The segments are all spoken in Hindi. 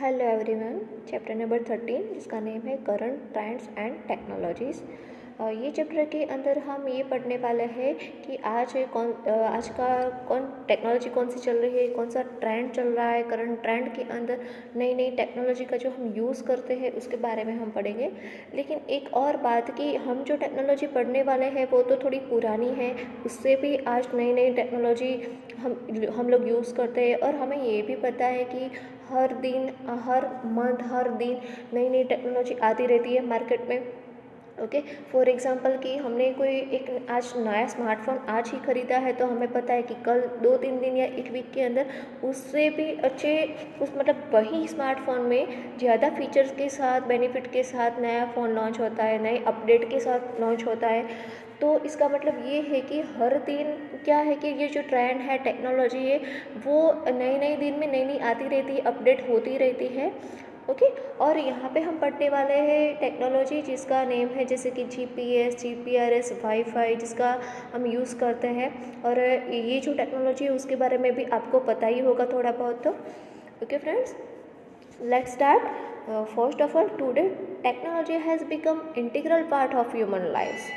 Hello everyone. चैप्टर नंबर 13 जिसका नेम है करंट ट्रेंड्स एंड टेक्नोलॉजीज़। ये चैप्टर के अंदर हम ये पढ़ने वाले हैं कि आज का कौन टेक्नोलॉजी कौन सी चल रही है, कौन सा ट्रेंड चल रहा है। करंट ट्रेंड के अंदर नई नई टेक्नोलॉजी का जो हम यूज़ करते हैं उसके बारे में हम पढ़ेंगे। लेकिन एक और बात कि हम जो टेक्नोलॉजी पढ़ने वाले हैं वो तो थोड़ी पुरानी है, उससे भी आज नई नई टेक्नोलॉजी हम लोग यूज़ करते हैं। और हमें ये भी पता है कि हर दिन, हर मंथ, हर दिन नई नई टेक्नोलॉजी आती रहती है मार्केट में। ओके, फॉर एग्जांपल कि हमने कोई एक आज नया स्मार्टफोन आज ही ख़रीदा है तो हमें पता है कि कल 2-3 दिन या एक वीक के अंदर उससे भी अच्छे मतलब वही स्मार्टफोन में ज़्यादा फीचर्स के साथ, बेनिफिट के साथ नया फ़ोन लॉन्च होता है, नए अपडेट के साथ लॉन्च होता है। तो इसका मतलब ये है कि हर दिन क्या है कि ये जो ट्रेंड है टेक्नोलॉजी है वो नई नई दिन में नई नई आती रहती है, अपडेट होती रहती है। ओके, और यहाँ पे हम पढ़ने वाले हैं टेक्नोलॉजी जिसका नेम है जैसे कि जीपीएस, जीपीआरएस, वाईफाई जिसका हम यूज़ करते हैं। और ये जो टेक्नोलॉजी है उसके बारे में भी आपको पता ही होगा थोड़ा बहुत। तो okay friends, let's start. First of all, today technology has become integral part of human life.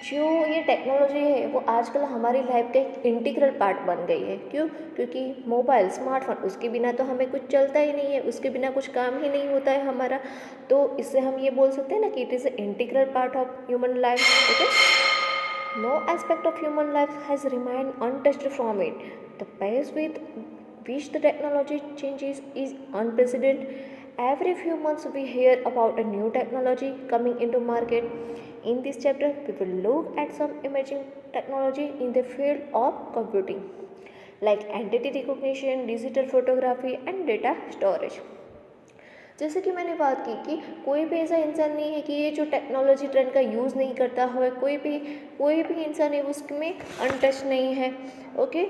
जो ये टेक्नोलॉजी है वो आजकल हमारी लाइफ का एक इंटीग्रल पार्ट बन गई है। क्यों? क्योंकि मोबाइल, स्मार्टफोन, उसके बिना तो हमें कुछ चलता ही नहीं है, उसके बिना कुछ काम ही नहीं होता है हमारा। तो इससे हम ये बोल सकते हैं ना कि it is a integral part of human life. Okay, no aspect of human life has remained untouched from it. The pace with which the technology changes is unprecedented. Every few months we hear about a new technology coming into market. In this chapter, we will look at some emerging technology in the field of computing, like entity recognition, digital photography, and data storage. जैसे कि मैंने बात की कि कोई भी ऐसा इंसान नहीं है कि ये जो टेक्नोलॉजी ट्रेंड का यूज़ नहीं करता हो। कोई भी इंसान है उसमें अनटच नहीं है। ओके,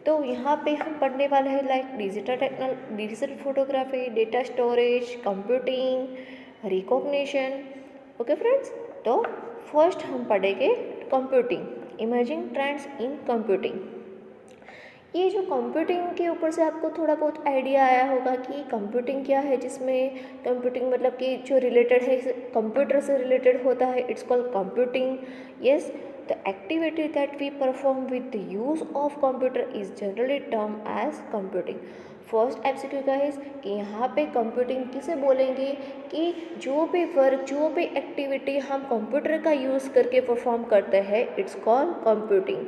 तो यहाँ पे हम पढ़ने वाले हैं like digital photography, data storage, computing, recognition. Okay friends, तो फर्स्ट हम पढ़ेंगे computing, emerging trends in computing. ये जो कंप्यूटिंग के ऊपर से आपको थोड़ा बहुत आइडिया आया होगा कि कंप्यूटिंग क्या है, जिसमें कंप्यूटिंग मतलब कि जो रिलेटेड है कंप्यूटर से रिलेटेड होता है, it's called computing. Yes, the activity that we perform with the use of computer is generally term as computing. First MCQ का है कि यहाँ पे कंप्यूटिंग किसे बोलेंगे कि जो भी वर्क, जो भी एक्टिविटी हम कंप्यूटर का यूज़ करके परफॉर्म करते हैं, इट्स कॉल्ड कंप्यूटिंग।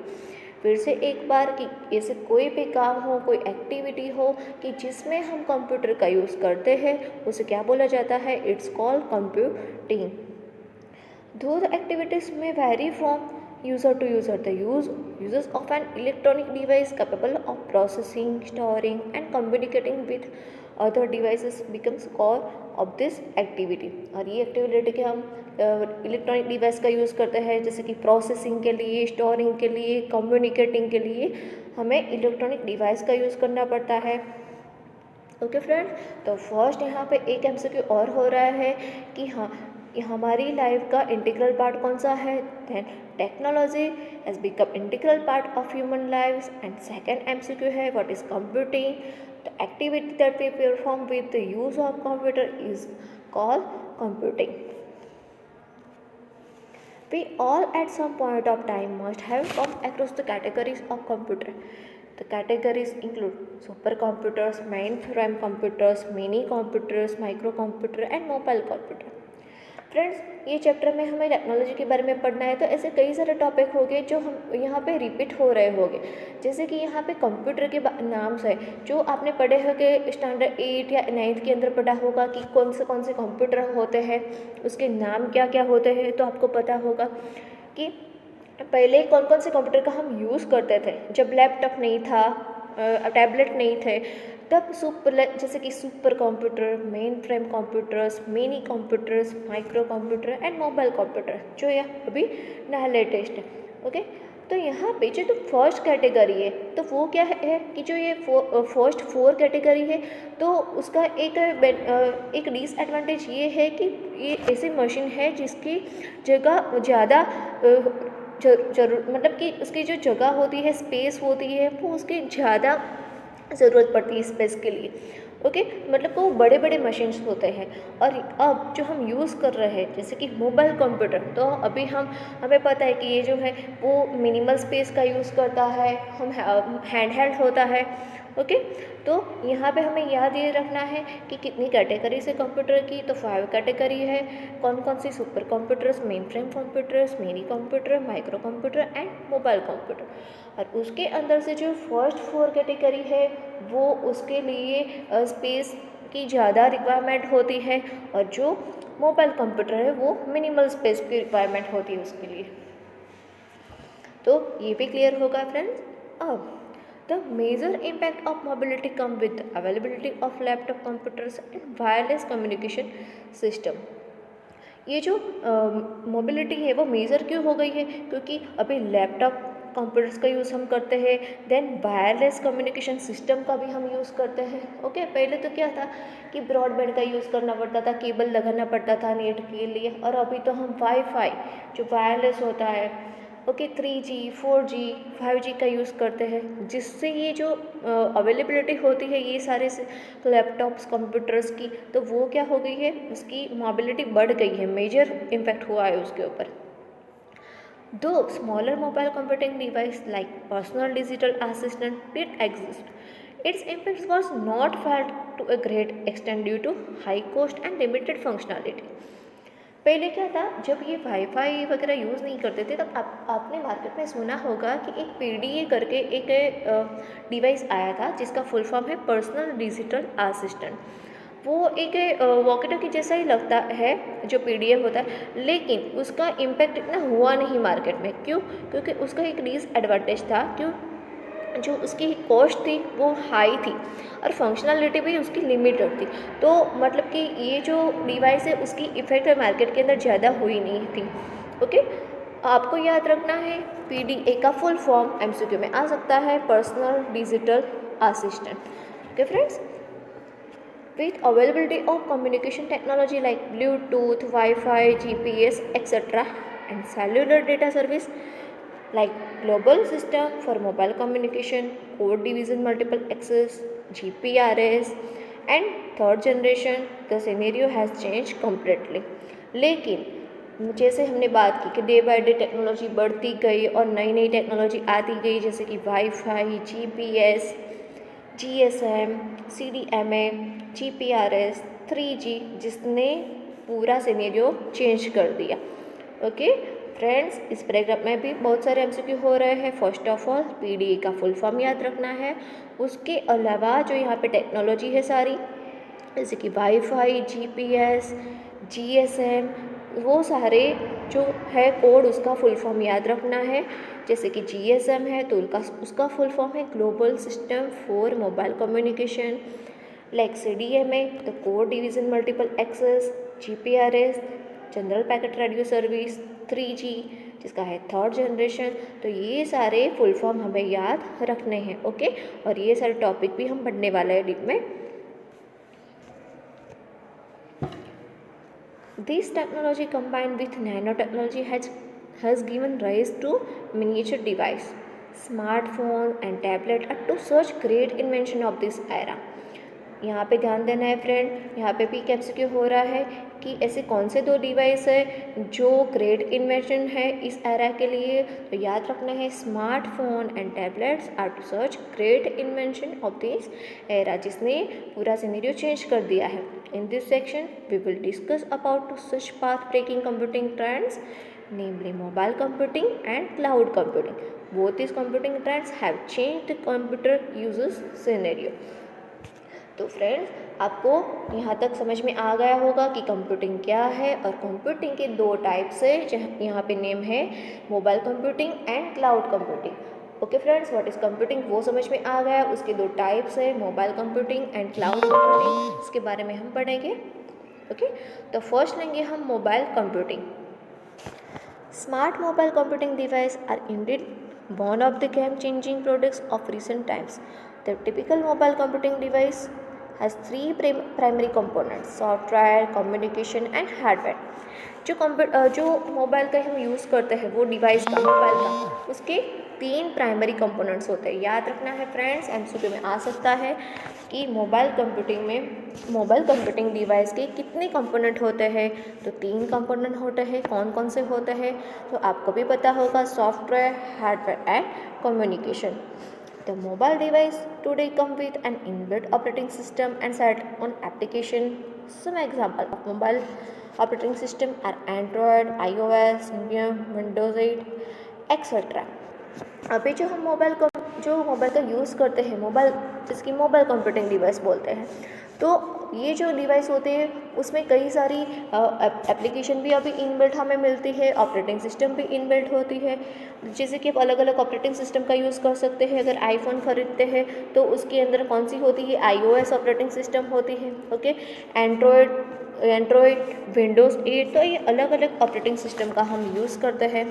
फिर से एक बार कि ऐसे कोई भी काम हो, कोई एक्टिविटी हो कि जिसमें हम कंप्यूटर का यूज़ करते हैं, उसे क्या बोला जाता है? It's called computing. Though the activities may vary from user to user, the uses of an electronic device capable of processing, storing, and communicating with other devices becomes core of this activity। और ये एक्टिविटी के हम इलेक्ट्रॉनिक डिवाइस का यूज़ करते हैं, जैसे कि प्रोसेसिंग के लिए, स्टोरिंग के लिए, कम्युनिकेटिंग के लिए हमें इलेक्ट्रॉनिक डिवाइस का यूज़ करना पड़ता है। ओके फ्रेंड, तो फर्स्ट यहाँ पे एक एमसीक्यू और हो रहा है कि हाँ, हमारी लाइफ का इंटीग्रल पार्ट कौन सा है? Then technology has become integral part of human life. And second MCQ है what is computing. The activity that we perform with the use of computer is called computing. We all at some point of time must have come across the categories of computer. The categories include supercomputers, mainframe computers, mini computers, microcomputer and mobile computer. Friends, ये चैप्टर में हमें टेक्नोलॉजी के बारे में पढ़ना है, तो ऐसे कई सारे टॉपिक हो गए जो हम यहाँ पे रिपीट हो रहे होंगे। जैसे कि यहाँ पे कंप्यूटर के नाम से जो आपने पढ़े होंगे स्टैंडर्ड 8 या 9 के अंदर पढ़ा होगा कि कौन से कंप्यूटर होते हैं, उसके नाम क्या क्या होते हैं, तो आपको पता होगा कि पहले कौन कौन से कंप्यूटर का हम यूज़ करते थे। जब लैपटॉप नहीं था, टैबलेट नहीं थे, तब जैसे कि super computer, main frame computers, mini computers, micro computer and mobile computer, जो ये अभी नया लेटेस्ट है। ओके, तो यहाँ पे जो तो फर्स्ट कैटेगरी है, तो वो क्या है कि जो ये फर्स्ट 4 कैटेगरी है, तो उसका एक डिसएडवांटेज ये है कि ये ऐसी मशीन है जिसकी जगह ज़्यादा जरूर मतलब कि उसकी जो जगह होती है, स्पेस होती है, वो उसकी ज़्यादा ज़रूरत पड़ती है स्पेस के लिए। ओके, मतलब वो बड़े बड़े मशीन्स होते हैं। और अब जो हम यूज़ कर रहे हैं जैसे कि मोबाइल कंप्यूटर, तो अभी हमें पता है कि ये जो है वो मिनिमल स्पेस का यूज़ करता है, हम हैंड हेल्ड होता है। ओके, तो यहाँ पे हमें याद ये रखना है कि कितनी कैटेगरी से कंप्यूटर की, तो 5 कैटेगरी है। कौन कौन सी? Super computers, mainframe computers, mini computer, micro computer and mobile computer. और उसके अंदर से जो फर्स्ट 4 कैटेगरी है वो उसके लिए स्पेस की ज़्यादा रिक्वायरमेंट होती है, और जो मोबाइल कंप्यूटर है वो मिनिमल स्पेस की रिक्वायरमेंट होती है उसके लिए। तो ये भी क्लियर होगा फ्रेंड्स। अब the major impact of mobility come with availability of laptop computers and wireless communication system. ये जो मोबिलिटी है वो मेजर क्यों हो गई है? क्योंकि अभी लैपटॉप कंप्यूटर्स का यूज़ हम करते हैं, देन वायरलेस कम्युनिकेशन सिस्टम का भी हम यूज़ करते हैं। ओके, पहले तो क्या था कि ब्रॉडबैंड का यूज़ करना पड़ता था, केबल लगाना पड़ता था नेट के लिए, और अभी तो हम वाईफाई जो वायरलेस होता है, ओके, 3G 4G 5G का यूज़ करते हैं, जिससे ये जो अवेलेबिलिटी होती है ये सारे लैपटॉप्स कंप्यूटर्स की, तो वो क्या हो गई है, उसकी मोबिलिटी बढ़ गई है, मेजर इम्पैक्ट हुआ है उसके ऊपर। दो smaller mobile computing device like personal digital assistant did exist, its impact was not felt to a great extent due to high cost and limited functionality। पहले क्या था, जब ये वाईफाई वगैरह यूज़ नहीं करते थे तब आपने मार्केट में सुना होगा कि एक PDA करके एक डिवाइस आया था जिसका फुल फॉर्म है पर्सनल डिजिटल असिस्टेंट। वो एक वॉकी टॉकी जैसा ही लगता है जो PDA होता है, लेकिन उसका इम्पैक्ट इतना हुआ नहीं मार्केट में। क्यों? क्योंकि उसका एक डिसएडवांटेज था। क्यों? जो उसकी कॉस्ट थी वो हाई थी और फंक्शनलिटी भी उसकी लिमिटेड थी। तो मतलब कि ये जो डिवाइस है उसकी इफ़ेक्ट मार्केट के अंदर ज़्यादा हुई नहीं थी। ओके, आपको याद रखना है PDA का फुल फॉर्म MCQ में आ सकता है, personal digital assistant. Okay friends, with availability of communication technology like Bluetooth, Wi-Fi, GPS, etc. and cellular data service like global system for mobile communication, code division multiple access, GPRS and third generation, the scenario has changed completely। लेकिन जैसे हमने बात की कि डे बाय डे टेक्नोलॉजी बढ़ती गई और नई नई टेक्नोलॉजी आती गई, जैसे कि wifi, GPS, GSM, CDMA, GPRS, 3G, जिसने पूरा सिनेरियो चेंज कर दिया। ओके फ्रेंड्स, इस पैराग्राफ में भी बहुत सारे MCQ हो रहे हैं। फर्स्ट ऑफ ऑल PDA का फुल फॉर्म याद रखना है। उसके अलावा जो यहाँ पे टेक्नोलॉजी है सारी, जैसे कि वाईफाई, GPS, GSM, वो सारे जो है कोड उसका फुल फॉर्म याद रखना है। जैसे कि GSM है तो उसका फुल फॉर्म है global system for mobile communication, like CDMA तो code division multiple access, GPRS general packet radio service, 3G जिसका है थर्ड जनरेशन। तो ये सारे फुल फॉर्म हमें याद रखने हैं। ओके, और ये सारे टॉपिक भी हम पढ़ने वाले हैं डीप में। This technology combined with nanotechnology has given rise to miniature device, smartphone and tablet are two such great invention of this era। यहाँ पे ध्यान देना है फ्रेंड, यहाँ पे भी MCQ हो रहा है कि ऐसे कौन से दो डिवाइस है जो ग्रेट इन्वेंशन है इस एरा के लिए। तो याद रखना है smartphone and tablets are two such great invention of this era, जिसने पूरा सिनेरियो चेंज कर दिया है। In this section we will discuss about two such path breaking computing trends, namely mobile computing and cloud computing. Both these computing trends have changed the computer users scenario। तो फ्रेंड्स, आपको यहाँ तक समझ में आ गया होगा कि कंप्यूटिंग क्या है, और कंप्यूटिंग के दो टाइप्स है, यहाँ पे नेम है mobile computing and cloud computing. Okay friends, what is computing वो समझ में आ गया। उसके दो टाइप्स है, mobile computing and cloud computing, इसके बारे में हम पढ़ेंगे। ओके, तो फर्स्ट लेंगे हम mobile computing. Smart mobile computing device are indeed one of the game changing products of recent times। The typical mobile computing device has three primary components: software, communication and hardware. जो मोबाइल का हम यूज़ करते हैं, वो डिवाइस का, मोबाइल का, उसके 3 प्राइमरी कंपोनेंट्स होते हैं। याद रखना है फ्रेंड्स, एमसीक्यू में आ सकता है कि मोबाइल कंप्यूटिंग डिवाइस के कितने कंपोनेंट होते हैं। तो 3 कंपोनेंट होते हैं। कौन कौन से होते हैं तो आपको भी पता होगा: software, hardware and communication. The mobile device today come with an inbuilt operating system and set on application. Some example of mobile operating system are Android, iOS, Symbian, Windows 8, etc. अभी जो मोबाइल का यूज़ करते हैं, जिसकी मोबाइल कंप्यूटिंग डिवाइस बोलते हैं, तो ये जो डिवाइस होते हैं उसमें कई सारी एप्लीकेशन भी अभी इनबिल्ट हमें मिलती है, ऑपरेटिंग सिस्टम भी इनबिल्ट होती है। जैसे कि आप अलग अलग ऑपरेटिंग सिस्टम का यूज़ कर सकते हैं। अगर आईफोन खरीदते हैं तो उसके अंदर कौन सी होती है? iOS ऑपरेटिंग सिस्टम होती है। ओके, एंड्रॉयड, विंडोज़ 8, तो ये अलग अलग ऑपरेटिंग सिस्टम का हम यूज़ करते हैं।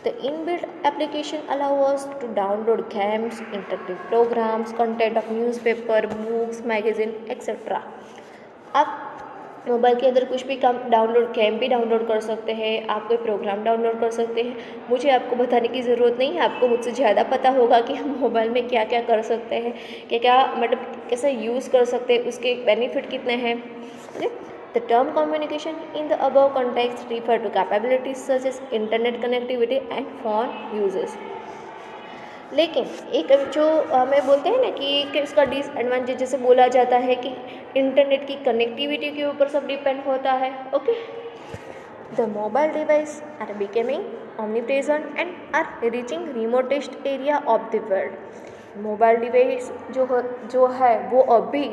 The inbuilt application allows us to download games, interactive programs, content of newspaper, books, magazine, etc. आप मोबाइल के अंदर कुछ भी गेम भी डाउनलोड कर सकते हैं, आप कोई प्रोग्राम डाउनलोड कर सकते हैं। मुझे आपको बताने की ज़रूरत नहीं है, आपको मुझसे ज़्यादा पता होगा कि हम मोबाइल में क्या क्या कर सकते हैं, क्या मतलब कैसे यूज़ कर सकते हैं, उसके बेनिफिट कितने हैं। The term communication in the above context refer to capabilities such as internet connectivity and phone uses. लेकिन एक जो हमें बोलते हैं ना कि इसका डिसएडवांटेज जैसे बोला जाता है कि इंटरनेट की कनेक्टिविटी के ऊपर सब डिपेंड होता है। Okay, the mobile device are becoming omnipresent and are reaching remotest area of the world। Mobile device जो है वो अभी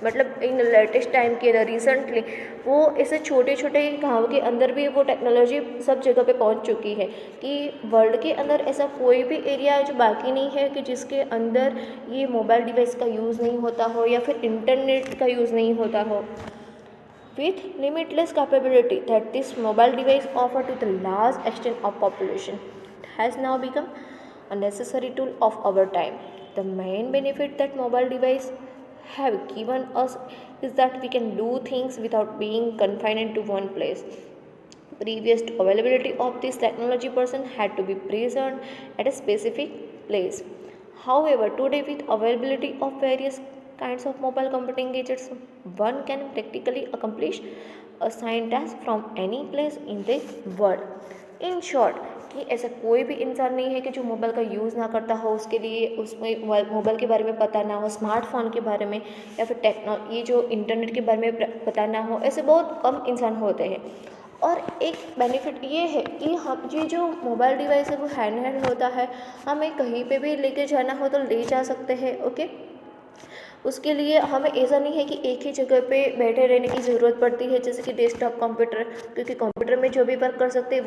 मतलब इन लेटेस्ट टाइम के अंदर रिसेंटली वो ऐसे छोटे छोटे गाँव के अंदर भी वो टेक्नोलॉजी सब जगह पे पहुंच चुकी है कि वर्ल्ड के अंदर ऐसा कोई भी एरिया जो बाकी नहीं है कि जिसके अंदर ये मोबाइल डिवाइस का यूज़ नहीं होता हो या फिर इंटरनेट का यूज़ नहीं होता हो। With limitless capability that this mobile device offer to the large extent of population, it has now become a necessary tool of our time. The main benefit that mobile device have given us is that we can do things without being confined into one place. Previous to availability of this technology, person had to be present at a specific place. However, today with availability of various kinds of mobile computing gadgets, one can practically accomplish assigned task from any place in the world. In short, कि ऐसा कोई भी इंसान नहीं है कि जो मोबाइल का यूज़ ना करता हो, उसके लिए उसमें मोबाइल के बारे में पता ना हो, स्मार्टफोन के बारे में या फिर ये जो इंटरनेट के बारे में पता ना हो, ऐसे बहुत कम इंसान होते हैं। और एक बेनिफिट ये है कि हम ये जो मोबाइल डिवाइस है वो हैंड होता है, हमें कहीं पे भी लेके जाना हो तो ले जा सकते हैं। ओके, उसके लिए हमें ऐसा नहीं है कि एक ही जगह पे बैठे रहने की ज़रूरत पड़ती है, जैसे कि डेस्कटॉप कंप्यूटर, क्योंकि कंप्यूटर में जो भी वर्क कर सकते हैं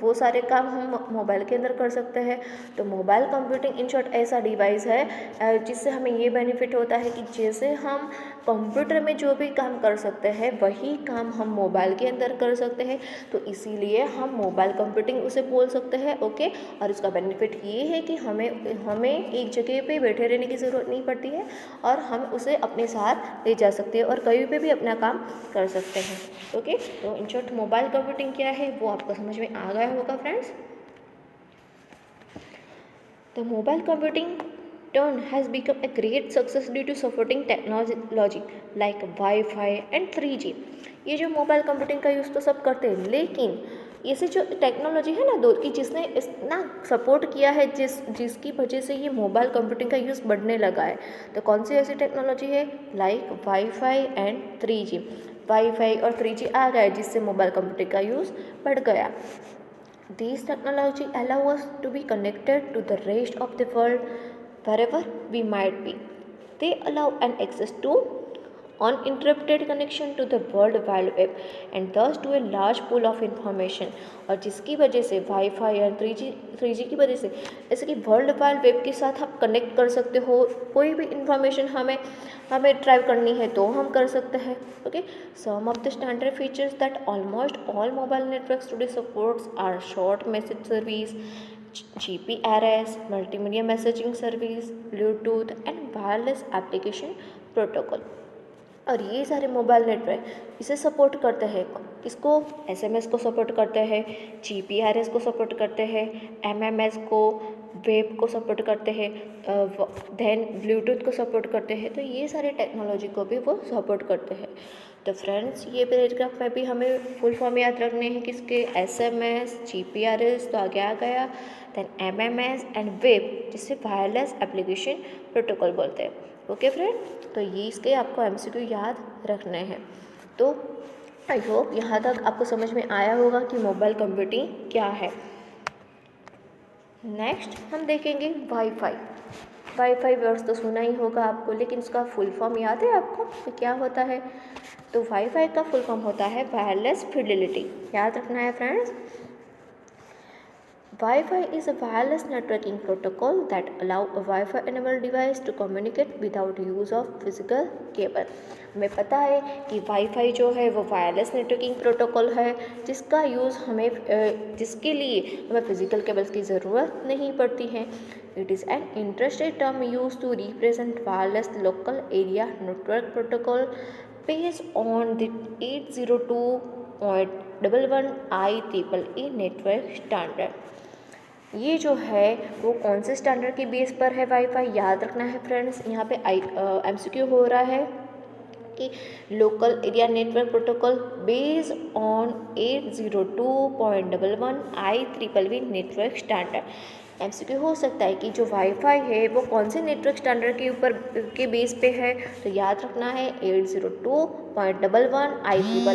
वो सारे काम हम मोबाइल के अंदर कर सकते हैं। तो मोबाइल कंप्यूटिंग इन शॉर्ट ऐसा डिवाइस है जिससे हमें ये बेनिफिट होता है कि जैसे हम कंप्यूटर में जो भी काम कर सकते हैं वही काम हम मोबाइल के अंदर कर सकते हैं, तो इसीलिए हम मोबाइल कंप्यूटिंग उसे बोल सकते हैं। ओके, और इसका बेनिफिट ये है कि हमें एक जगह पे बैठे रहने की ज़रूरत नहीं पड़ती है और हम उसे अपने साथ ले जा सकते हैं और कहीं पे भी अपना काम कर सकते हैं। ओके, तो इन शॉर्ट मोबाइल कंप्यूटिंग क्या है वो आपको समझ में आ गया होगा friends. The mobile computing turn has become a great success due to supporting technology like Wi-Fi and 3G। ये जो मोबाइल कंप्यूटिंग का यूज़ तो सब करते हैं, लेकिन ऐसे जो टेक्नोलॉजी है ना दो की जिसने इतना सपोर्ट किया है जिसकी वजह से ये मोबाइल कंप्यूटिंग का यूज़ बढ़ने लगा है, तो कौन सी ऐसी टेक्नोलॉजी है? Like wifi and 3G। Wifi और 3G आ गया जिससे मोबाइल कंप्यूटिंग का यूज़ बढ़ गया। These technology allow us to be connected to the rest of the world wherever we might be. They allow an access to uninterrupted connection to the world wide web and thus to a large pool of information। और जिसकी वजह से वाईफाई और 3G की वजह से जैसे कि वर्ल्ड वाइड वेब के साथ आप कनेक्ट कर सकते हो, कोई भी इंफॉर्मेशन हमें ड्राइव करनी है तो हम कर सकते हैं। Okay, some of the standard features that almost all mobile networks today supports are short message service, GPRS, multimedia messaging service, Bluetooth and wireless application protocol। और ये सारे मोबाइल नेटवर्क इसे सपोर्ट करते हैं। इसको एसएमएस को सपोर्ट करते हैं, जीपीआरएस को सपोर्ट करते हैं, एमएमएस को, वेब को सपोर्ट करते हैं, देन ब्लूटूथ को सपोर्ट करते हैं। तो ये सारे टेक्नोलॉजी को भी वो सपोर्ट करते हैं। तो फ्रेंड्स, ये पैराग्राफ में भी हमें फुल फॉर्म याद रखने हैं किसके, एसएमएस, जीपीआरएस तो आगे आ गया, देन एमएमएस एंड वेब जिसे वायरलेस एप्लीकेशन प्रोटोकॉल बोलते हैं। ओके फ्रेंड, तो ये इसके आपको एमसीक्यू याद रखने हैं। तो आई होप यहाँ तक आपको समझ में आया होगा कि मोबाइल कंप्यूटिंग क्या है। नेक्स्ट हम देखेंगे वाईफाई। वाईफाई वर्ड्स तो सुना ही होगा आपको, लेकिन उसका फुल फॉर्म याद है आपको कि क्या होता है? तो वाईफाई का फुल फॉर्म होता है वायरलेस फिडेलिटी। याद रखना है friends. Wi-Fi is a wireless networking protocol that allow a Wi-Fi enabled device to communicate without use of physical cable। हमें पता है कि वाईफाई जो है वो वायरलेस नेटवर्किंग प्रोटोकॉल है जिसका यूज़ जिसके लिए हमें फिजिकल केबल्स की ज़रूरत नहीं पड़ती है। It is an interested term use to represent wireless local area network protocol based on the 802.11 IEEE network standard. ये जो है वो कौन से स्टैंडर्ड के बेस पर है वाईफाई, याद रखना है फ्रेंड्स। यहाँ पे एमसीक्यू हो रहा है कि local area network protocol based on 802.11 IEEE network standard. MCQ हो सकता है कि जो वाईफाई है वो कौन से नेटवर्क स्टैंडर्ड के ऊपर के बेस पे है, तो याद रखना है 802.11 IEEE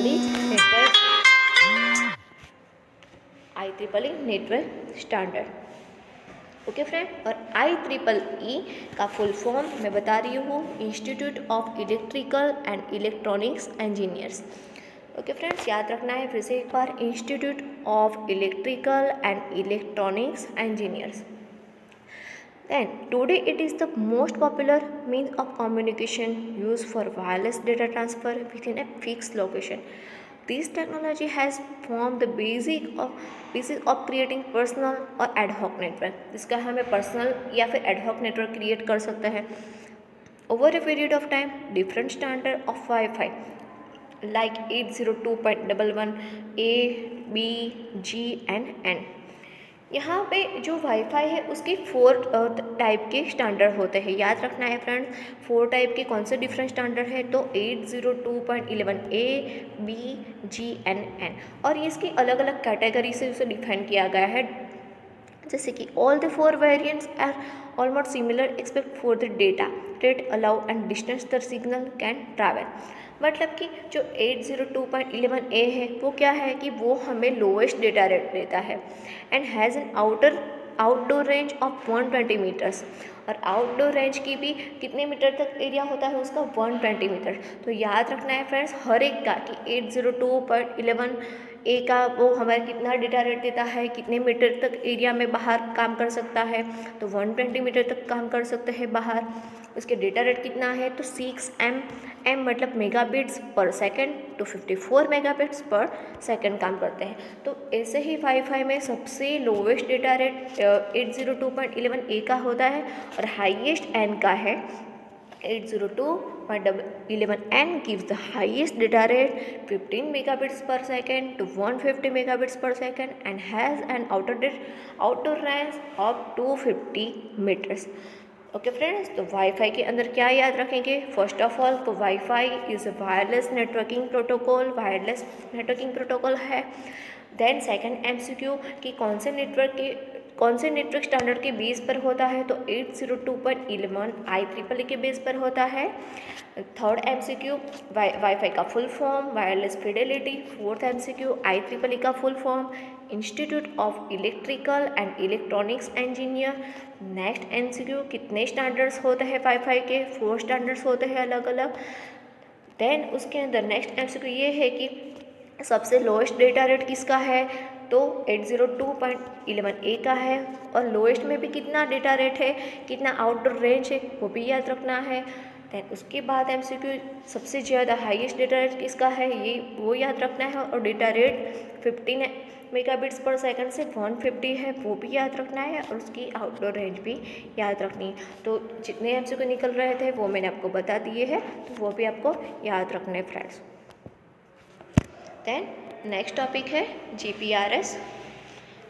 network standard. Okay friend, और IEEE का फुल फॉर्म मैं बता रही हूँ, institute of electrical and electronics engineers. Okay friends, याद रखना है फिर से एक बार, institute of electrical and electronics engineers. Then today it is the most popular means of communication used for wireless data transfer within a fixed location. This technology has formed the basis of creating personal और ad hoc network, जिसका हमें personal या फिर ad hoc network create कर सकते हैं। Over a period of time, different standard of Wi-Fi like 802.11 A, B, G and N। यहाँ पे जो वाईफाई है उसके 4 टाइप के स्टैंडर्ड होते हैं। याद रखना है फ्रेंड्स, 4 टाइप के कौन से डिफरेंट स्टैंडर्ड है, तो 802.11 A, B, G and N। और ये इसकी अलग अलग कैटेगरी से उसे डिफाइन किया गया है, जैसे कि all the 4 variants are almost similar except for the data rate allow and distance the signal can travel. मतलब कि जो 802.11 A है वो क्या है कि वो हमें लोएस्ट डेटा रेट देता है and has an outdoor range of 120 meters. और आउटडोर रेंज की भी कितने मीटर तक एरिया होता है उसका, 120 मीटर। तो याद रखना है फ्रेंड्स हर एक का कि 802.11 A का वो हमारा कितना डेटा रेट देता है, कितने मीटर तक एरिया में बाहर काम कर सकता है, तो 120 मीटर तक काम कर सकते हैं बाहर। उसके डेटा रेट कितना है, तो 6 मतलब मेगाबिट्स पर सेकंड टू 54 मेगाबिट्स पर सेकंड काम करते हैं। तो ऐसे ही वाईफाई में सबसे लोवेस्ट डेटा रेट 802.11 A का होता है और हाईएस्ट N का है। 802.11 N gives the highest data rate 15 megabits per second to 150 megabits per second and has an outer range of 250 meters। Okay friends, तो वाईफाई के अंदर क्या याद रखेंगे, फर्स्ट ऑफ ऑल तो wifi is a wireless networking protocol है। देन सेकंड एमसीक्यू कि कौन से नेटवर्क स्टैंडर्ड के बेस पर होता है, तो 802.11 IEEE के बेस पर होता है। थर्ड एमसीक्यू वाईफाई का full form wireless Fidelity. Fourth MCQ IEEE का full form institute of electrical and electronics engineer. Next MCQ कितने स्टैंडर्ड्स होते हैं वाईफाई के, 4 स्टैंडर्ड्स होते हैं अलग अलग। देन उसके अंदर नेक्स्ट एमसीक्यू ये है कि सबसे लोएस्ट डेटा रेट किसका है, तो 802.11 A का है। और लोएस्ट में भी कितना डेटा रेट है, कितना आउटडोर रेंज है वो भी याद रखना है। देन उसके बाद MCQ सबसे ज़्यादा हाईएस्ट डेटा रेट किसका है ये वो याद रखना है, और डेटा रेट 15 मेगाबिट्स पर सेकंड से 150 है वो भी याद रखना है, और उसकी आउटडोर रेंज भी याद रखनी है। तो जितने MCQ निकल रहे थे वो मैंने आपको बता दिए हैं, तो वो भी आपको याद रखने हैं फ्रेंड्स। देन नेक्स्ट टॉपिक है GPRS।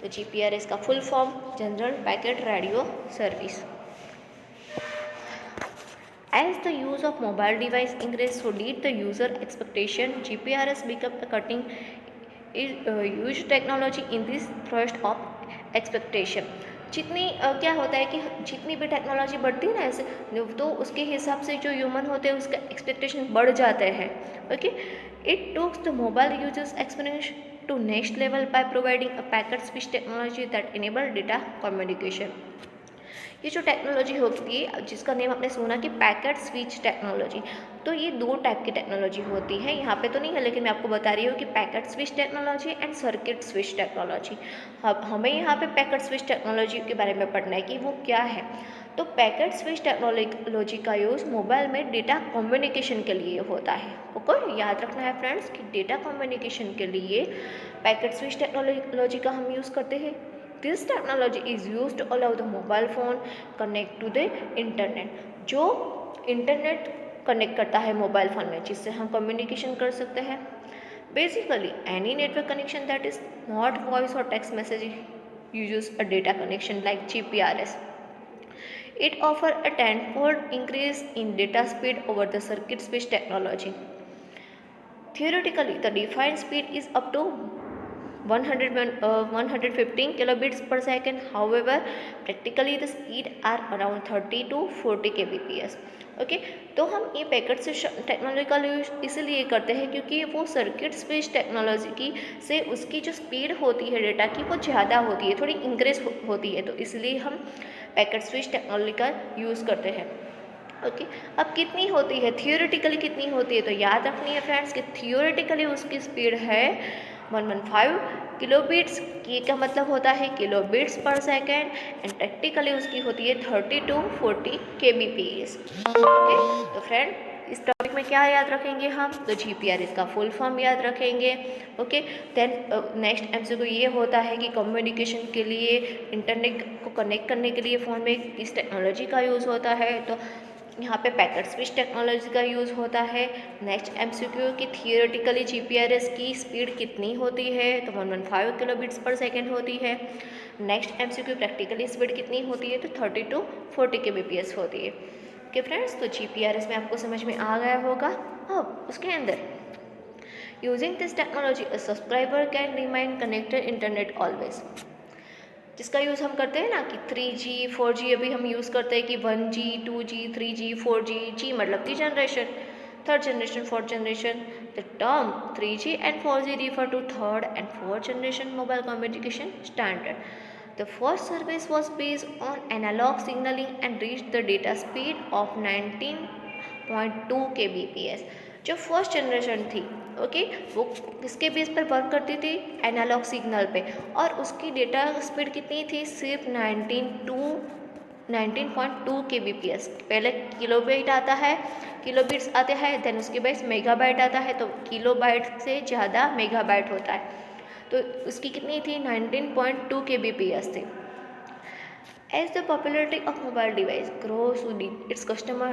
तो GPRS का full form general packet radio service. As the use of mobile device increase, so did the user expectation. GPRS become a cutting huge technology in this thrust of expectation. जितनी क्या होता है कि जितनी भी टेक्नोलॉजी बढ़ती है ना ऐसे, तो उसके हिसाब से जो ह्यूमन होते हैं उसका एक्सपेक्टेशन बढ़ जाते हैं। Okay, it takes the mobile users experience to next level by providing a packet switch technology that enable data communication. ये जो टेक्नोलॉजी होती है जिसका नेम आपने सुना कि पैकेट स्विच टेक्नोलॉजी, तो ये दो टाइप की टेक्नोलॉजी होती है, यहाँ पे तो नहीं है लेकिन मैं आपको बता रही हूँ कि packet switch technology and circuit switch technology. अब हमें यहाँ पे पैकेट स्विच टेक्नोलॉजी के बारे में पढ़ना है कि वो क्या है। तो पैकेट स्विच टेक्नोलॉजी का यूज़ मोबाइल में डेटा कम्युनिकेशन के लिए होता है। ओके, याद रखना है फ्रेंड्स कि डेटा कम्युनिकेशन के लिए पैकेट स्विच टेक्नोलॉजी का हम यूज़ करते हैं। This technology is used to allow the mobile phone connect to the internet, जो इंटरनेट कनेक्ट करता है मोबाइल फ़ोन में जिससे हम कम्युनिकेशन कर सकते हैं। Basically any network connection that is not voice और text message uses a data connection like GPRS. It offers a tenfold increase in data speed over the circuit switch technology. Theoretically, the defined speed is up to 115 kilobits per second. However, practically the speed are around 30 to 40 kbps. Okay, तो हम ये पैकेट से टेक्नोलॉजी का यूज इसलिए करते हैं क्योंकि वो सर्किट स्विच टेक्नोलॉजी की से उसकी जो स्पीड होती है डेटा की वो ज़्यादा होती है, थोड़ी इंक्रीज होती है, तो इसलिए हम पैकेट स्विच टेक्नोलॉजी का यूज़ करते हैं। ओके, अब कितनी होती है, थियोरेटिकली कितनी होती है, तो याद रखनी है फ्रेंड्स कि थियोरेटिकली उसकी स्पीड है 115 किलोबिट्स, ये का मतलब होता है kilobits per second, and practically उसकी होती है 30 to 40 kbps। ओके, तो फ्रेंड इस टॉपिक में क्या याद रखेंगे हम, तो GPRS का फुल फॉर्म याद रखेंगे। ओके, देन नेक्स्ट MCQ ये होता है कि कम्युनिकेशन के लिए इंटरनेट को कनेक्ट करने के लिए फ़ोन में किस टेक्नोलॉजी का यूज़ होता है, तो यहाँ पे पैकेट स्विच टेक्नोलॉजी का यूज़ होता है। नेक्स्ट MCQ की थियोरेटिकली GPRS की स्पीड कितनी होती है, तो 115 किलोबिट्स पर सेकेंड होती है। नेक्स्ट MCQ प्रैक्टिकली स्पीड कितनी होती है, तो 30 to 40 kbps होती है। ओके फ्रेंड्स, तो GPRS में आपको समझ में आ गया होगा। अब उसके अंदर using this technology a subscriber can remain connected internet always, जिसका यूज़ हम करते हैं ना कि 3G 4G, अभी हम यूज़ करते हैं कि 1G 2G 3G 4G, G मतलब की generation, third generation, fourth generation. The term 3G and 4G refer to third and fourth generation mobile communication standard. The first service was based on analog signaling and reached the data speed of 19.2 kbps. जो फर्स्ट जनरेशन थी, ओके, वो किसके बेस पर वर्क करती थी, एनालॉग सिग्नल पे, और उसकी डेटा स्पीड कितनी थी, सिर्फ 19.2 kbps। पहले किलोबाइट आता है, किलोबिट्स आते हैं, देन उसके बाद मेगाबाइट आता है, तो किलोबाइट से ज़्यादा मेगाबाइट होता है, तो उसकी कितनी थी, 19.2 kbps थी। As the popularity of mobile device grows with its customer,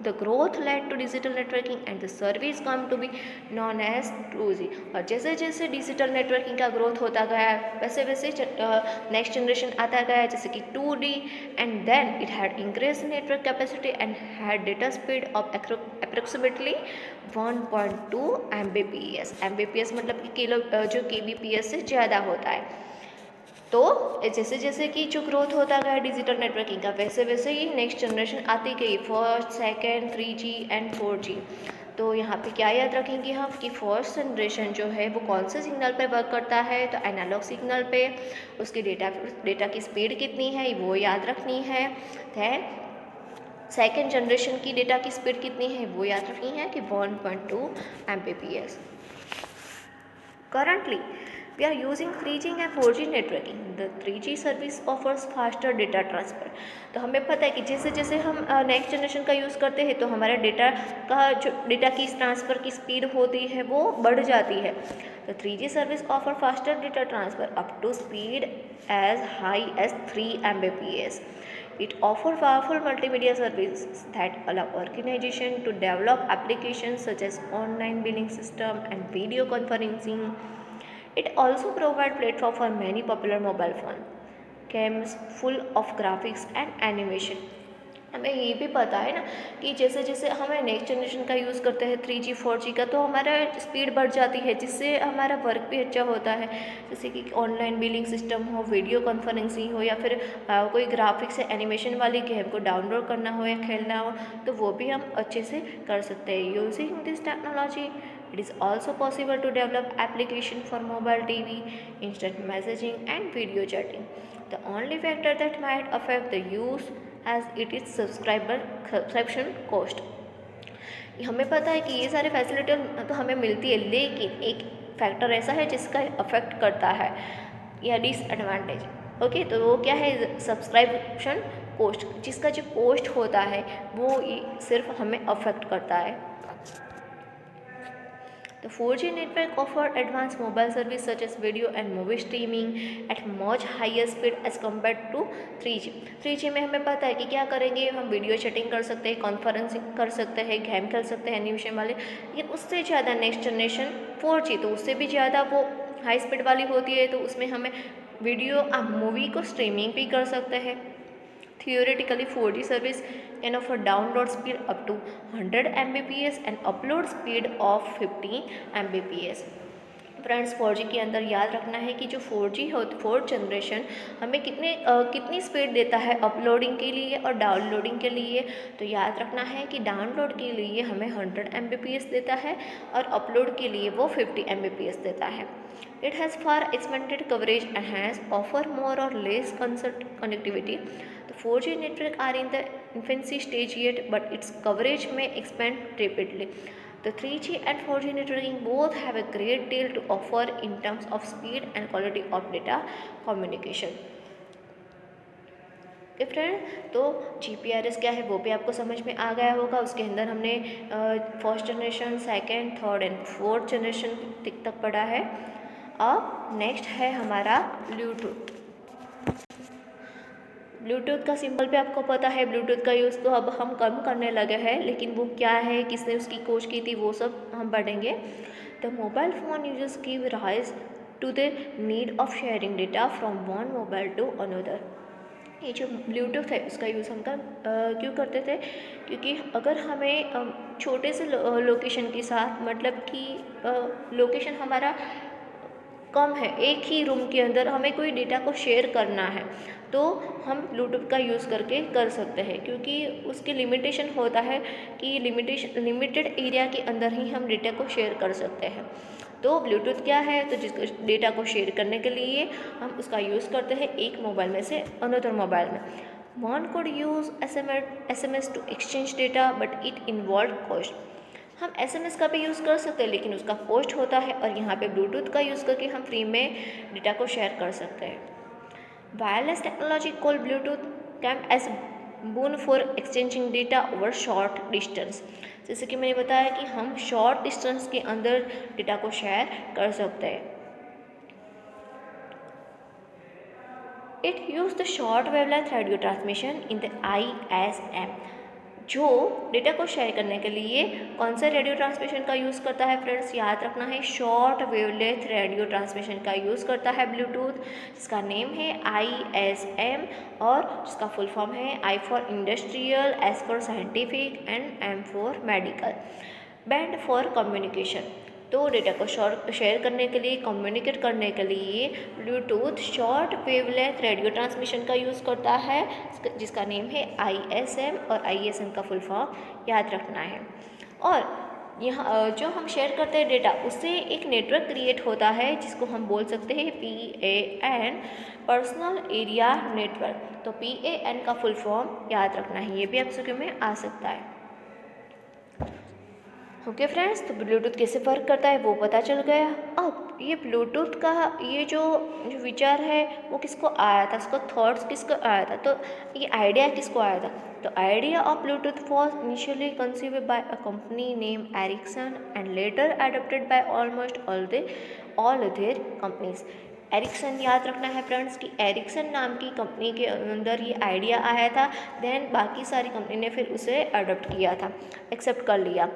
the growth led to digital networking and the service come to be known as 2G। और जैसे जैसे डिजिटल नेटवर्किंग का ग्रोथ होता गया वैसे वैसे नेक्स्ट जनरेशन आता गया, जैसे कि 2D, and then it had increase network capacity and had data speed of approximately 1.2 Mbps। Mbps मतलब कि किलो जो kbps से ज़्यादा होता है। तो जैसे जैसे कि जो ग्रोथ होता गया डिजिटल नेटवर्किंग का वैसे वैसे ही नेक्स्ट जनरेशन आती गई, first second 3G and 4G। तो यहाँ पे क्या याद रखेंगे हम कि फर्स्ट जनरेशन जो है वो कौन से सिग्नल पे वर्क करता है, तो एनालॉग सिग्नल पे, उसकी डेटा की स्पीड कितनी है वो याद रखनी है। दैन सेकेंड जनरेशन की डेटा की स्पीड कितनी है वो याद रखनी है कि 1.2 Mbps। Currently, We are using 3G and 4G networking. The 3G service offers faster data transfer. तो हमें पता है कि जैसे जैसे हम नेक्स्ट जनरेशन का यूज़ करते हैं तो हमारा डेटा की ट्रांसफ़र की स्पीड होती है वो बढ़ जाती है. The 3G service offer faster data transfer up to speed as high as 3 Mbps. It offers powerful multimedia services that allow organizations to develop applications such as online billing system and video conferencing. It also provides platform for many popular mobile phone games full of graphics and animation. हमें ये भी पता है ना कि जैसे जैसे हमें नेक्स्ट जनरेशन का यूज़ करते हैं 3G 4G का, तो हमारा स्पीड बढ़ जाती है जिससे हमारा वर्क भी अच्छा होता है. जैसे कि ऑनलाइन बिलिंग सिस्टम हो, वीडियो कॉन्फ्रेंसिंग हो, या फिर कोई ग्राफिक्स या एनिमेशन वाली गेम को डाउनलोड करना हो या खेलना हो, तो वो भी हम अच्छे से कर सकते हैं. Using this technology it is also possible to develop application for mobile TV, instant messaging and video chatting. The only factor that might affect the use as it is subscription cost. हमें पता है कि ये सारे फैसिलिटी तो हमें मिलती है, लेकिन एक फैक्टर ऐसा है जिसका अफेक्ट करता है या डिसएडवांटेज. ओके, तो वो क्या है? सब्सक्रिप्शन कोस्ट, जिसका जो कोस्ट होता है वो सिर्फ हमें अफेक्ट करता है. The 4G network offers advanced mobile service such as video and movie streaming at much higher speed as compared to 3G. 3G में हमें पता है कि क्या करेंगे, हम वीडियो चैटिंग कर सकते हैं, कॉन्फ्रेंसिंग कर सकते हैं, गेम खेल सकते हैं एनिमेशन वाले. लेकिन उससे ज़्यादा नेक्स्ट जनरेशन 4G, तो उससे भी ज़्यादा वो हाई स्पीड वाली होती है, तो उसमें हमें वीडियो मूवी को स्ट्रीमिंग भी कर सकते हैं. Theoretically, 4G service can offer download speed up to 100 Mbps and upload speed of 50 Mbps. Friends, 4G के अंदर याद रखना है कि जो 4G हो, 4th जनरेशन हमें कितनी स्पीड देता है अपलोडिंग के लिए और डाउनलोडिंग के लिए. तो याद रखना है कि डाउनलोड के लिए हमें 100 Mbps देता है और अपलोड के लिए वो 50 Mbps देता है. It has far expanded coverage and has offer more or less connectivity. The 4G network are in the infancy stage yet, but its coverage may expand rapidly. The 3G and 4G networking both have a great deal to offer in terms of speed and quality of data communication. Friend, तो GPRS क्या है वो भी आपको समझ में आ गया होगा. उसके अंदर हमने first generation, second, third and fourth generation तक पढ़ा है. अब नेक्स्ट है हमारा ब्लूटूथ. ब्लूटूथ का सिंबल भी आपको पता है. ब्लूटूथ का यूज़ तो अब हम कम करने लगे हैं, लेकिन वो क्या है, किसने उसकी खोज की थी, वो सब हम पढ़ेंगे. The mobile phone users give rise to the need of sharing data from one mobile to another. ये जो ब्लूटूथ है उसका यूज़ हम क्यों करते थे? क्योंकि अगर हमें छोटे से लोकेशन के साथ, मतलब कि लोकेशन हमारा कम है, एक ही रूम के अंदर हमें कोई डेटा को शेयर करना है, तो हम ब्लूटूथ का यूज़ करके कर सकते हैं. क्योंकि उसकी लिमिटेशन होता है कि लिमिटेड एरिया के अंदर ही हम डेटा को शेयर कर सकते हैं. तो ब्लूटूथ क्या है? तो जिसको डेटा को शेयर करने के लिए हम उसका यूज़ करते हैं एक मोबाइल में से अनदर मोबाइल में. One could use SMS to exchange data, but it involved cost. हम SMS का भी यूज़ कर सकते हैं, लेकिन उसका कॉस्ट होता है. और यहाँ पे ब्लूटूथ का यूज़ करके हम फ्री में डेटा को शेयर कर सकते हैं. Wireless technology called Bluetooth came as boon for exchanging data over short distance. जैसे कि मैंने बताया कि हम शॉर्ट डिस्टेंस के अंदर डेटा को शेयर कर सकते हैं. It use the short wavelength radio transmission in the ISM. जो डेटा को शेयर करने के लिए कौन सा रेडियो ट्रांसमिशन का यूज़ करता है फ्रेंड्स? याद रखना है, शॉर्ट वेवलेंथ रेडियो ट्रांसमिशन का यूज़ करता है ब्लूटूथ, जिसका नेम है ISM और जिसका फुल फॉर्म है I for industrial, S for scientific and M for medical. Band for communication. तो डेटा को शेयर करने के लिए, कम्युनिकेट करने के लिए Bluetooth short wavelength radio transmission का यूज़ करता है, जिसका नेम है ISM और ISM का फुल फॉर्म याद रखना है. और यहाँ जो हम शेयर करते हैं डेटा, उससे एक नेटवर्क क्रिएट होता है जिसको हम बोल सकते हैं PAN, पर्सनल एरिया नेटवर्क. तो PAN का फुल फॉर्म याद रखना है, ये भी आपके में आ सकता है. ओके फ्रेंड्स, तो ब्लूटूथ कैसे वर्क करता है वो पता चल गया। अब ये ब्लूटूथ का ये जो विचार है वो किसको आया था, इसका थॉट्स किसको आया था, तो ये आइडिया किसको आया था। तो idea of Bluetooth was initially conceived by a company name Ericsson and later adopted by almost all other companies. Ericsson याद रखना है फ्रेंड्स कि एरिक्सन नाम की कंपनी के अंदर ये आइडिया आया था, देन बाकी सारी कंपनी ने फिर उसे अडोप्ट किया था, एक्सेप्ट कर लिया।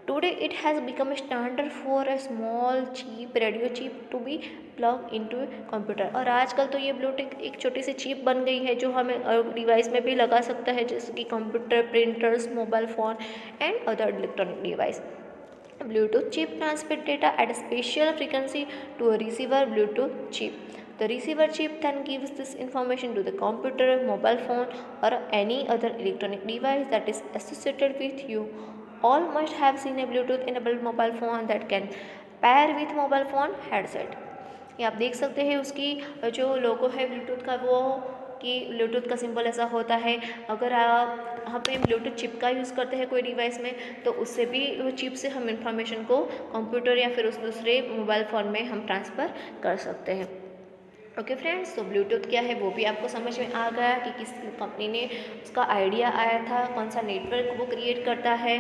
Today it has become a standard for a small cheap radio chip to be plugged into a computer। और आजकल तो ये ब्लूटूथ एक छोटी सी चिप बन गई है जो हमें डिवाइस में भी लगा सकता है, जैसे कि computer, printers, mobile phone and other electronic device. Bluetooth chip transmit data at a special frequency to a receiver Bluetooth chip. The receiver chip then gives this information to the computer, mobile phone, or any other electronic device that is associated with you. All must have seen a Bluetooth enabled mobile phone that can pair with mobile phone headset। ये आप देख सकते हैं उसकी जो लोगो है ब्लूटूथ का, वो कि ब्लूटूथ का सिंबल ऐसा होता है। अगर आप यहाँ पे ब्लूटूथ चिप का यूज़ करते हैं कोई डिवाइस में, तो उससे भी वो चिप से हम इंफॉर्मेशन को कंप्यूटर या फिर उस दूसरे मोबाइल फ़ोन में हम ट्रांसफ़र कर सकते हैं। ओके फ्रेंड्स, तो ब्लूटूथ क्या है वो भी आपको समझ में आ गया कि किस कंपनी ने उसका आइडिया आया था, कौन सा नेटवर्क वो क्रिएट करता है,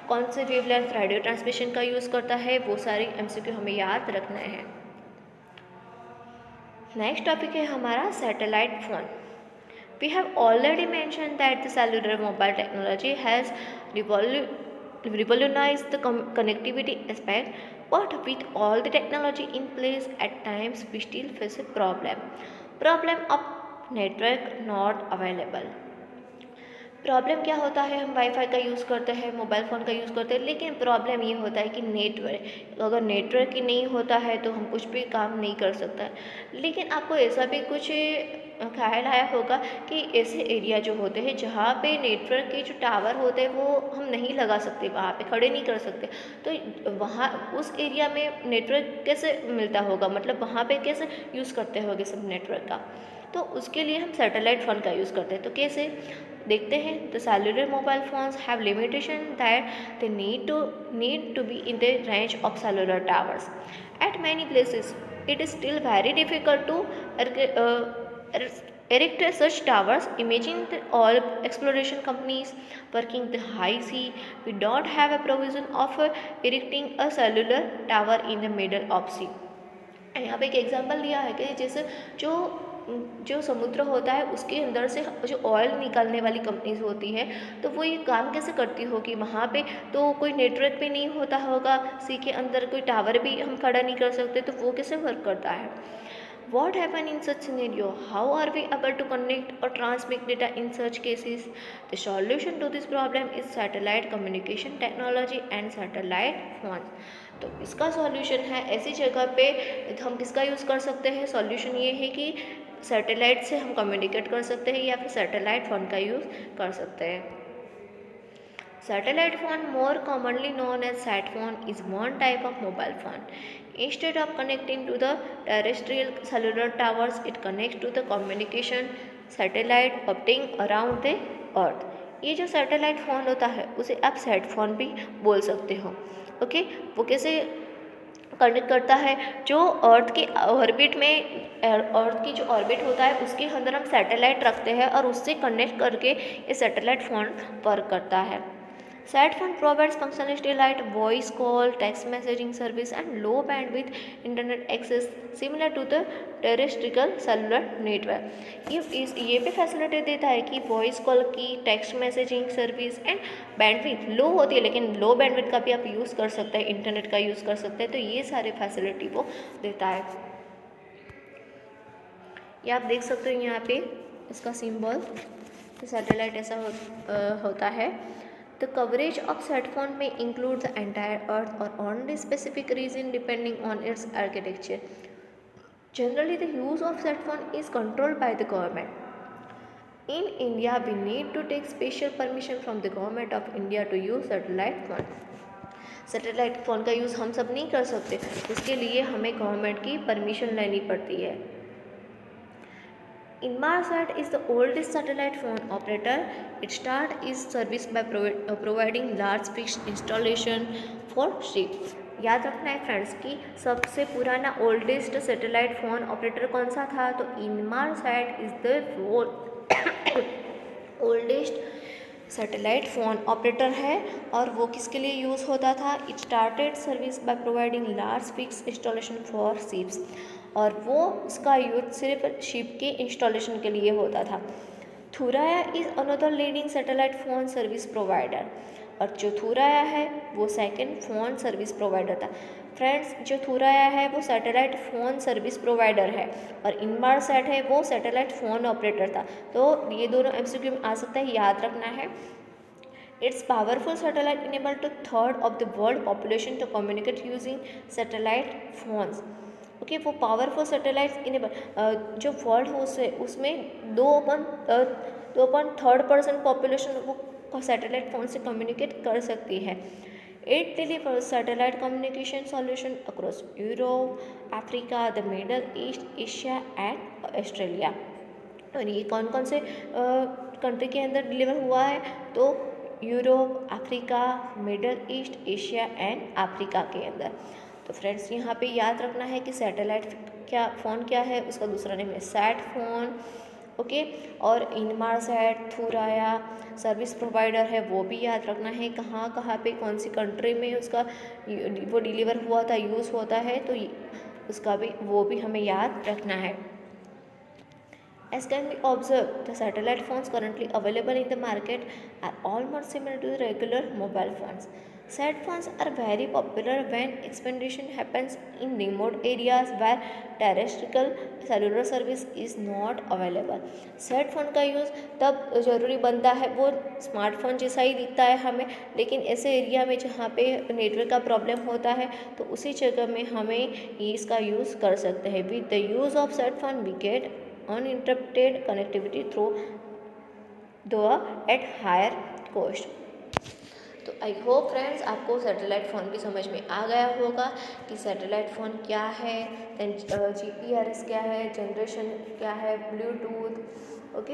कौन से वेवलेंथ रेडियो ट्रांसमिशन का यूज़ करता है, वो सारी MCQ हमें याद रखना है। नेक्स्ट टॉपिक है हमारा satellite phone. We have already mentioned that the cellular mobile technology has revolutionized the connectivity aspect, but with all the technology in place, at times we still face a problem of network not available। Problem क्या होता है, हम वाईफाई का यूज़ करते हैं, मोबाइल फ़ोन का यूज़ करते हैं, लेकिन प्रॉब्लम ये होता है कि नेटवर्क, अगर नेटवर्क ही नहीं होता है तो हम कुछ भी काम नहीं कर सकता। लेकिन आपको ऐसा भी कुछ ख्याल आया होगा कि ऐसे एरिया जो होते हैं जहाँ पे नेटवर्क के जो टावर होते हैं वो हम नहीं लगा सकते, वहाँ पे खड़े नहीं कर सकते, तो वहाँ उस एरिया में नेटवर्क कैसे मिलता होगा, मतलब वहाँ पे कैसे यूज़ करते होंगे सब नेटवर्क का। तो उसके लिए हम सैटेलाइट फ़ोन का यूज़ करते हैं। तो कैसे देखते हैं, तो cellular mobile phones have limitation that they need to be in the range of cellular towers. At many places it is still very difficult to erect such towers। Imagine all exploration companies working the high sea, we don't have a provision of erecting a cellular tower in the middle of sea। यहाँ पे एक एग्जांपल दिया है कि जैसे जो समुद्र होता है उसके अंदर से जो ऑयल निकालने वाली कंपनीज होती है, तो वो ये काम कैसे करती होगी, वहाँ पे तो कोई नेटवर्क भी नहीं होता होगा, सी के अंदर कोई टावर भी हम खड़ा नहीं कर सकते, तो वो कैसे वर्क करता है। What happen in such scenario? How are we able to connect or transmit data in such cases? The solution to this problem is satellite communication technology and satellite phones। तो इसका सॉल्यूशन है, ऐसी जगह पे हम किसका यूज़ कर सकते हैं, सॉल्यूशन ये है कि सैटेलाइट से हम कम्युनिकेट कर सकते हैं या फिर सैटेलाइट फ़ोन का यूज़ कर सकते हैं। Satellite phone, more commonly known as sat phone, is one type of mobile phone। Instead of connecting to the terrestrial cellular towers, it connects to the communication satellite operating around the earth। ये जो सैटेलाइट फ़ोन होता है उसे आप सेट फ़ोन भी बोल सकते हो। ओके, वो कैसे कनेक्ट करता है, जो अर्थ की ऑर्बिट में, अर्थ की जो ऑर्बिट होता है उसके अंदर हम सैटेलाइट रखते हैं और उससे कनेक्ट करके ये सैटेलाइट फ़ोन वर्क करता है। Sat phone provides functionality like voice call, text messaging service and low bandwidth internet access similar to the terrestrial cellular network। ये भी फैसिलिटी देता है कि वॉइस कॉल की, text messaging service and bandwidth low होती है, लेकिन लो बैंडविड्थ का भी आप यूज़ कर सकते हैं, इंटरनेट का यूज़ कर सकते हैं, तो ये सारे फैसिलिटी वो देता है। ये आप देख सकते हो यहाँ पे इसका सिंबल, तो सैटेलाइट ऐसा होता है। The coverage of sat phone may include the entire Earth or only specific region depending on its architecture। Generally, the use of sat phone is controlled by the government। In India, we need to take special permission from the government of India to use satellite phone। Satellite phone का यूज़ हम सब नहीं कर सकते, इसके लिए हमें गवर्नमेंट की परमिशन लेनी पड़ती है। Inmarsat is the oldest satellite phone operator. It started its service by providing large fixed installation for ships. याद रखना है फ्रेंड्स कि सबसे पुराना ओल्डेस्ट सैटेलाइट फ़ोन ऑपरेटर कौन सा था, तो Inmarsat is the oldest satellite phone operator है। और वो किसके लिए यूज़ होता था, it started service by providing large fix installation for ships, और वो उसका यूज सिर्फ शिप के इंस्टॉलेशन के लिए होता था। Thuraya is another leading satellite phone service provider, और जो थुराया है वो सेकंड फ़ोन सर्विस प्रोवाइडर था। फ्रेंड्स, जो थुराया है वो सैटेलाइट फ़ोन सर्विस प्रोवाइडर है, और इनमारसैट है वो सैटेलाइट फ़ोन ऑपरेटर था। तो ये दोनों एमसीक्यू में आ सकता है, याद रखना है। It's powerful satellite enable to third of the world population to communicate using satellite phones. Okay, वो पावरफुल सैटेलाइट इनेबल जो वर्ल्ड है उसमें 2.3% पॉपुलेशन वो सैटेलाइट फ़ोन से कम्युनिकेट कर सकती है। It delivers satellite communication solution across Europe, Africa, the middle east, Asia and Australia. और ये कौन कौन से कंट्री के अंदर डिलीवर हुआ है, तो Europe, Africa, middle east, Asia and Africa के अंदर। तो फ्रेंड्स, यहाँ पे याद रखना है कि सैटेलाइट फ़ोन क्या है, उसका दूसरा नेम है सैट फ़ोन। ओके, और इनमारसैट, थुराया सर्विस प्रोवाइडर है, वो भी याद रखना है कहाँ कहाँ पे कौन सी कंट्री में उसका वो डिलीवर हुआ था, यूज़ होता है, तो उसका भी वो भी हमें याद रखना है। As can be observed, the satellite phones currently available in the market are almost similar to the regular mobile phones. Sat phones are very popular when expedition happens in remote areas where terrestrial cellular service is not available. Set phone का यूज़ तब ज़रूरी बनता है, वो स्मार्टफोन जैसा ही दिखता है हमें, लेकिन ऐसे एरिया में जहाँ पे नेटवर्क का प्रॉब्लम होता है तो उसी जगह में हमें इसका यूज़ कर सकते हैं। With the use of set phone we get uninterrupted connectivity through though at higher cost। तो आई होप फ्रेंड्स आपको सैटेलाइट फ़ोन की समझ में आ गया होगा कि सैटेलाइट फ़ोन क्या है, देन जीपीआरएस क्या है, जनरेशन क्या है, ब्लूटूथ। ओके।